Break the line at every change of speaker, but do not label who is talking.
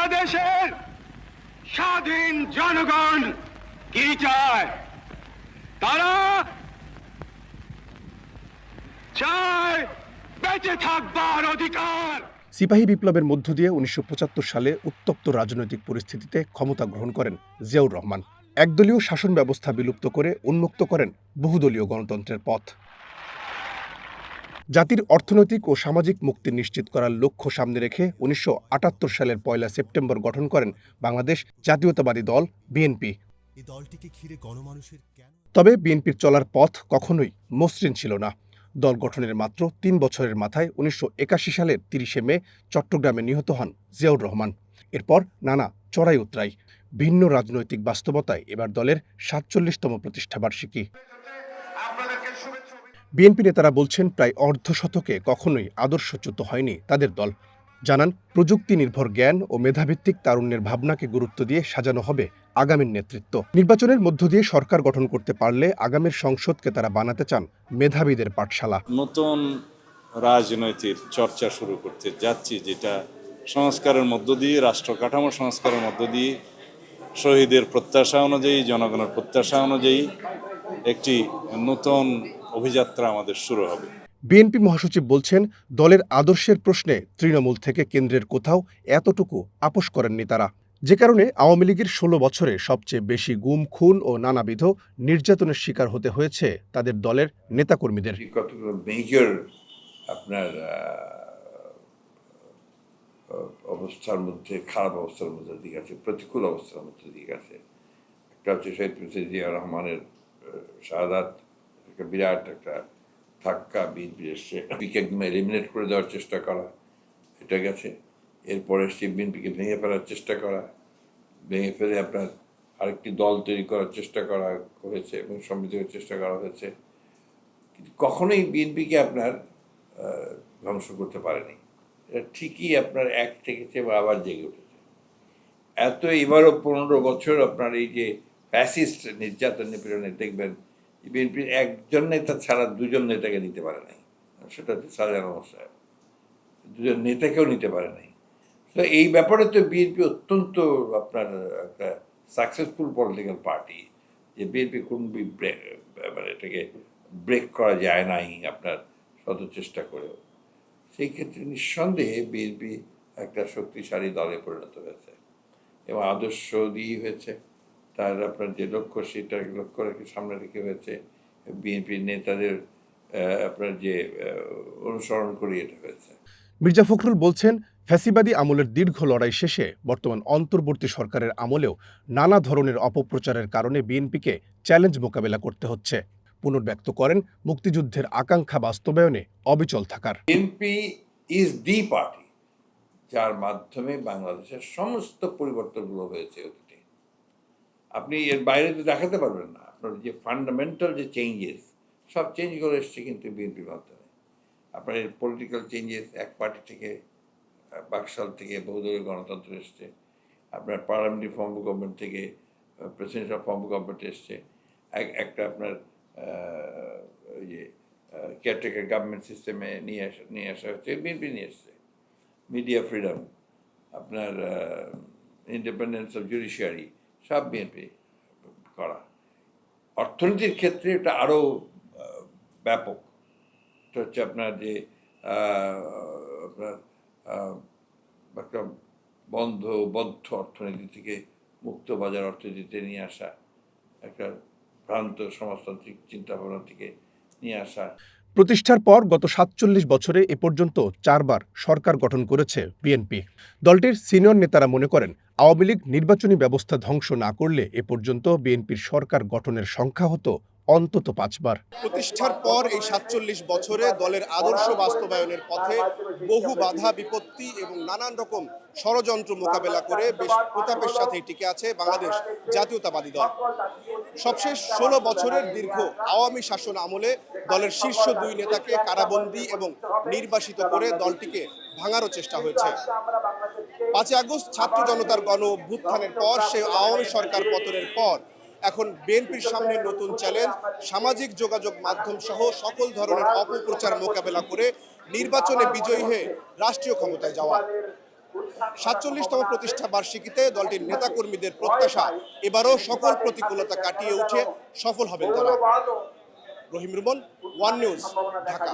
বাংলাদেশের স্বাধীন জনগণ কি চায়? তারা চায় বেঁচে থাকবার অধিকার।
সিপাহী বিপ্লবের মধ্য দিয়ে ১৯৭৫ সালে উত্তপ্ত রাজনৈতিক পরিস্থিতিতে ক্ষমতা গ্রহণ করেন জিয়াউর রহমান। একদলীয় শাসন ব্যবস্থা বিলুপ্ত করে উন্মুক্ত করেন বহুদলীয় গণতন্ত্রের পথ। জাতির অর্থনৈতিক ও সামাজিক মুক্তি নিশ্চিত করার লক্ষ্য সামনে রেখে ১৯৭৮ সালের ১ সেপ্টেম্বর গঠন করেন বাংলাদেশ জাতীয়তাবাদী দল বিএনপি। তবে বিএনপির চলার পথ কখনোই মসৃণ ছিল না। দল গঠনের মাত্র ৩ বছরের মাথায় ১৯৮১ সালের ৩০ মে চট্টগ্রামে নিহত হন জিয়াউর রহমান। এরপর নানা চড়াই উতরাই, ভিন্ন রাজনৈতিক বাস্তবতায় এবার দলের ৪৭তম প্রতিষ্ঠাবার্ষিকী। বিএনপি নেতারা বলছেন, প্রায় অর্ধশতকে কখনোই আদর্শচ্যুত হয়নি তাদের দল। জানান, প্রযুক্তি নির্ভর জ্ঞান ও মেধাভিত্তিক তারুণ্যের ভাবনাকে গুরুত্ব দিয়ে সাজানো হবে আগামীর নেতৃত্ব। নির্বাচনের মধ্য দিয়ে সরকার গঠন করতে পারলে আগামীর সংসদকে তারা বানাতে চান মেধাবীদের পাঠশালা।
নতুন রাজনৈতিক চর্চা শুরু করতে যাচ্ছি, যেটা সংস্কারের মধ্য দিয়ে, রাষ্ট্র কাঠামো সংস্কারের মধ্য দিয়ে, শহীদের প্রত্যাশা অনুযায়ী, জনগণের প্রত্যাশা অনুযায়ী একটি নতুন অভিযাত্রা আমাদের শুরু হবে।
বিএনপি মহাসচিব বলছেন, দলের আদর্শের প্রশ্নে তৃণমূল থেকে কেন্দ্রের কোথাও এতটুকু আপোস করেননি তারা, যে কারণে আওয়ামী লীগের ১৬ বছরে সবচেয়ে বেশি গুম, খুন ও নানাবিধ নির্যাতনের শিকার হতে হয়েছে তাদের দলের নেতাকর্মীদের।
কতগুলো মেজর আপনার অবস্থার মধ্যে, খারাপ অবস্থার মধ্যে দিক আছে, প্রতিকূল অবস্থার মধ্যে দিক আছে। একটা হচ্ছে শহীদ প্রেসিডেন্ট জিয়া রহমানের শাহাদাত, একটা বিরাট একটা ধাক্কা বিএনপির এসছে। বিকে একদম এলিমিনেট করে দেওয়ার চেষ্টা করা, এটা গেছে। এরপরে সেই বিএনপিকে ভেঙে ফেলার চেষ্টা করা, ভেঙে ফেলে আপনার আরেকটি দল তৈরি করার চেষ্টা করা হয়েছে এবং সমৃদ্ধির চেষ্টা করা হয়েছে। কিন্তু কখনোই বিএনপিকে আপনার ধ্বংস করতে পারেনি। এটা ঠিকই আপনার এক থেকেছে বা আবার জেগে উঠেছে। এবারও ১৫ বছর আপনার এই যে ফ্যাসিস্ট নির্যাতন নিপীড়নে দেখবেন বিএনপির একজন নেতা ছাড়া দুজন নেতাকে নিতে পারে নাই, সেটা হচ্ছে শাহজাহান সাহেব। দুজন নেতাকেও নিতে পারে নাই। তো এই ব্যাপারে তো বিএনপি অত্যন্ত আপনার একটা সাকসেসফুল পলিটিক্যাল পার্টি, যে বিএনপি কোন মানে এটাকে ব্রেক করা যায় নাই আপনার শত চেষ্টা করেও। সেই ক্ষেত্রে নিঃসন্দেহে বিএনপি একটা শক্তিশালী দলে পরিণত হয়েছে এবং আদর্শ দিয়ে হয়েছে। তার আপনার যে লক্ষ্য, সেটা লক্ষ্য রেখে সামনে রেখে হয়েছে। বিএনপির নেতাদের আপনার যে অনুসরণ করে এটা হয়েছে।
মির্জা ফখরুল বলছেন, ফ্যাসিবাদী আমলের দীর্ঘ লড়াই শেষে বর্তমান অন্তর্বর্তী সরকারের আমলেও নানা ধরনের অপপ্রচারের কারণে বিএনপিকে চ্যালেঞ্জ মোকাবেলা করতে হচ্ছে। পুনর্ব্যক্ত করেন মুক্তিযুদ্ধের আকাঙ্ক্ষা বাস্তবায়নে অবিচল থাকার।
বিএনপি ইজ দি পার্টি যার মাধ্যমে বাংলাদেশের সমস্ত পরিবর্তনগুলো হয়েছে অতীতে। আপনি এর বাইরে তো দেখাতে পারবেন না। আপনার যে ফান্ডামেন্টাল যে চেঞ্জেস, সব চেঞ্জগুলো এসছে কিন্তু বিএনপির মাধ্যমে। আপনার এই পলিটিক্যাল চেঞ্জেস, এক পার্টি থেকে বাকশাল থেকে বহুদলীয় গণতন্ত্র এসছে। আপনার পার্লামেন্টারি ফর্ম অফ গভর্নমেন্ট থেকে প্রেসিডেন্সিয়াল ফর্ম অফ গভর্নমেন্ট এসছে। একটা আপনার ওই যে কেয়ারটেকার গভর্নমেন্ট সিস্টেমে নিয়ে আসা হচ্ছে, বিএনপি নিয়ে এসছে। মিডিয়া ফ্রিডম, আপনার ইন্ডিপেন্ডেন্স অফ জুডিশিয়ারি, সব বিএনপি করা। অর্থনীতির ক্ষেত্রে এটা আরও ব্যাপক। এটা হচ্ছে আপনার যে আপনার একটা বদ্ধ অর্থনীতি থেকে মুক্ত বাজার অর্থনীতিতে নিয়ে আসা, একটা ভ্রান্ত সমাজতান্ত্রিক চিন্তাভাবনা থেকে নিয়ে আসা।
প্রতিষ্ঠার পর গত ৪৭ বছরে এ পর্যন্ত ৪ বার সরকার গঠন করেছে বিএনপি। দলটির সিনিয়র নেতারা মনে করেন, আওয়ামী লীগ নির্বাচনী ব্যবস্থা ধ্বংস না করলে এ পর্যন্ত বিএনপির সরকার গঠনের সংখ্যা হতো অন্তত ৫ বার।
প্রতিষ্ঠার পর এই ৪৭ বছরে দলের আদর্শ বাস্তবায়নের পথে বহু বাধা বিপত্তি এবং নানান রকম ষড়যন্ত্র মোকাবেলা করে বেশ প্রতাপের সাথে টিকে আছে বাংলাদেশ জাতীয়তাবাদী দল। সবশেষ ১৬ বছরের দীর্ঘ আওয়ামী শাসন আমলে দলের শীর্ষ ২ নেতাকে কারাবন্দী এবং নির্বাসিত করে দলটিকে ভাঙারও চেষ্টা হয়েছে। ৫ আগস্ট ছাত্র জনতার গণ অভ্যুত্থানের পর, সে আওয়ামী সরকার পতনের পর এখন বিএনপির সামনে নতুন চ্যালেঞ্জ, সামাজিক যোগাযোগ মাধ্যম সহ সকল ধরনের অপপ্রচার মোকাবেলা করে নির্বাচনে বিজয়ী হয়ে রাষ্ট্রীয় ক্ষমতায় যাওয়া। 47তম প্রতিষ্ঠা বার্ষিকীতে দলটির নেতাকর্মীদের প্রত্যাশা এবারও সকল প্রতিকূলতা কাটিয়ে উঠে সফল হবেন তারা। রহিম রুমন, ওয়ান নিউজ, ঢাকা।